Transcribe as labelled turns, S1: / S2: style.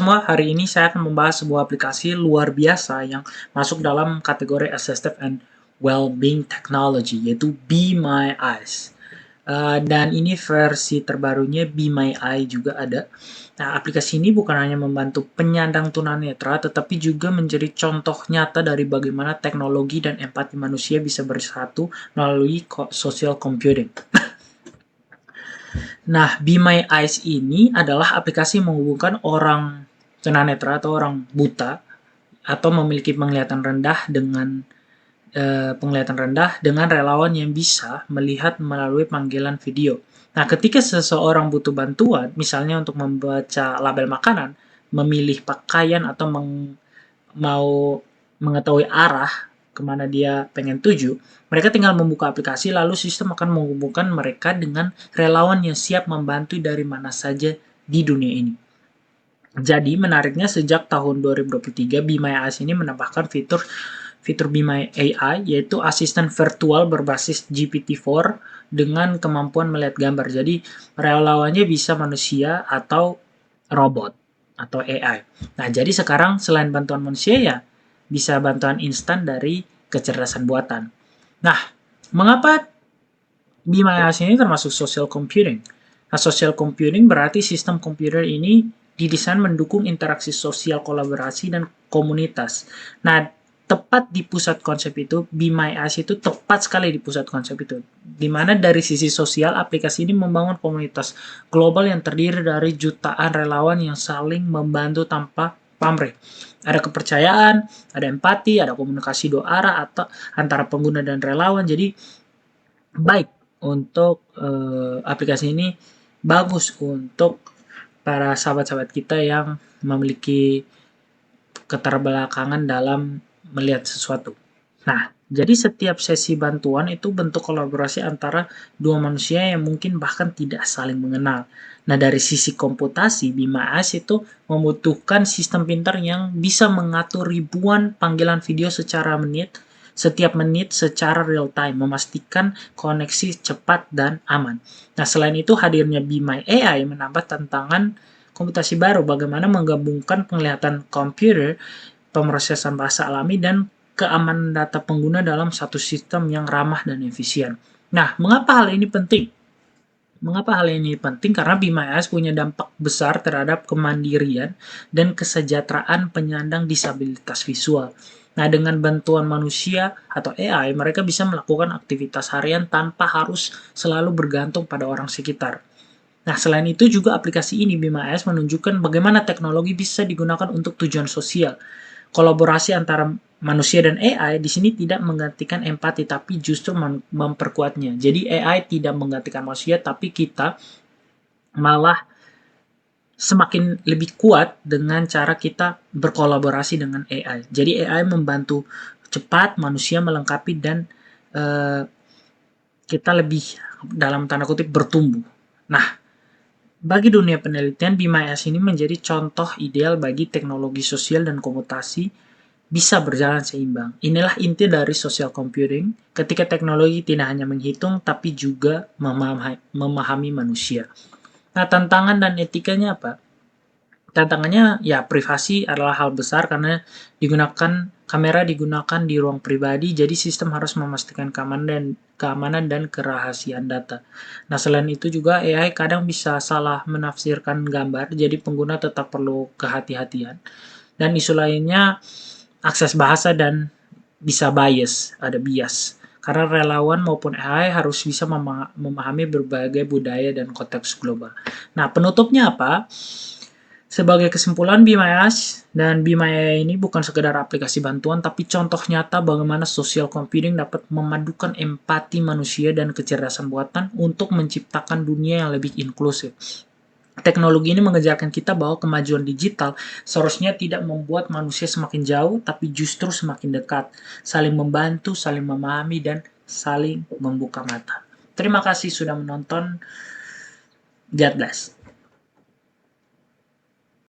S1: Semua, hari ini saya akan membahas sebuah aplikasi luar biasa yang masuk dalam kategori Assistive and Wellbeing Technology, yaitu Be My Eyes. Dan ini versi terbarunya Be My Eye juga ada. Nah, aplikasi ini bukan hanya membantu penyandang tunanetra, tetapi juga menjadi contoh nyata dari bagaimana teknologi dan empati manusia bisa bersatu melalui social computing. Nah, Be My Eyes ini adalah aplikasi yang menghubungkan orang tunanetra atau orang buta atau memiliki penglihatan rendah dengan relawan yang bisa melihat melalui panggilan video. Nah, ketika seseorang butuh bantuan, misalnya untuk membaca label makanan, memilih pakaian atau mau mengetahui arah kemana dia pengen tuju, mereka tinggal membuka aplikasi, lalu sistem akan menghubungkan mereka dengan relawan yang siap membantu dari mana saja di dunia ini. Jadi, menariknya sejak tahun 2023, Be My Eyes ini menambahkan fitur Be My AI, yaitu asisten virtual berbasis GPT-4 dengan kemampuan melihat gambar. Jadi, relawannya bisa manusia atau robot atau AI. Nah, jadi sekarang selain bantuan manusia ya, bisa bantuan instan dari kecerdasan buatan. Nah, mengapa Be My Eyes ini termasuk social computing? Nah, social computing berarti sistem komputer ini didesain mendukung interaksi sosial, kolaborasi, dan komunitas. Nah, tepat di pusat konsep itu, Be My Eyes itu tepat sekali di pusat konsep itu. Dimana dari sisi sosial, aplikasi ini membangun komunitas global yang terdiri dari jutaan relawan yang saling membantu tanpa pamrih. Ada kepercayaan, ada empati, ada komunikasi dua arah atau antara pengguna dan relawan. Jadi baik untuk aplikasi ini bagus untuk para sahabat-sahabat kita yang memiliki keterbelakangan dalam melihat sesuatu. Nah, jadi setiap sesi bantuan itu bentuk kolaborasi antara dua manusia yang mungkin bahkan tidak saling mengenal. Nah, dari sisi komputasi, Be My Eyes itu membutuhkan sistem pintar yang bisa mengatur ribuan panggilan video setiap menit secara real time, memastikan koneksi cepat dan aman. Nah, selain itu hadirnya Be My AI menambah tantangan komputasi baru, bagaimana menggabungkan penglihatan komputer, pemrosesan bahasa alami, dan keamanan data pengguna dalam satu sistem yang ramah dan efisien. Nah, mengapa hal ini penting? Karena Be My Eyes punya dampak besar terhadap kemandirian dan kesejahteraan penyandang disabilitas visual. Nah, dengan bantuan manusia atau AI, mereka bisa melakukan aktivitas harian tanpa harus selalu bergantung pada orang sekitar. Nah, selain itu juga aplikasi ini, Be My Eyes, menunjukkan bagaimana teknologi bisa digunakan untuk tujuan sosial. Kolaborasi antara manusia dan AI di sini tidak menggantikan empati, tapi justru memperkuatnya. Jadi AI tidak menggantikan manusia, tapi kita malah semakin lebih kuat dengan cara kita berkolaborasi dengan AI. Jadi AI membantu cepat, manusia melengkapi, dan kita lebih dalam tanda kutip bertumbuh. Nah, bagi dunia penelitian, Be My Eyes ini menjadi contoh ideal bagi teknologi sosial dan komutasi bisa berjalan seimbang. Inilah inti dari social computing, ketika teknologi tidak hanya menghitung, tapi juga memahami manusia. Nah, tantangan dan etikanya apa? Tantangannya ya privasi adalah hal besar karena kamera digunakan di ruang pribadi, jadi sistem harus memastikan keamanan dan kerahasiaan data. Nah, selain itu juga AI kadang bisa salah menafsirkan gambar, jadi pengguna tetap perlu kehati-hatian. Dan isu lainnya akses bahasa dan bisa ada bias. Karena relawan maupun AI harus bisa memahami berbagai budaya dan konteks global. Nah, penutupnya apa? Sebagai kesimpulan, Be My Eyes dan Be My AI ini bukan sekedar aplikasi bantuan, tapi contoh nyata bagaimana social computing dapat memadukan empati manusia dan kecerdasan buatan untuk menciptakan dunia yang lebih inklusif. Teknologi ini mengajarkan kita bahwa kemajuan digital seharusnya tidak membuat manusia semakin jauh, tapi justru semakin dekat, saling membantu, saling memahami, dan saling membuka mata. Terima kasih sudah menonton. God bless.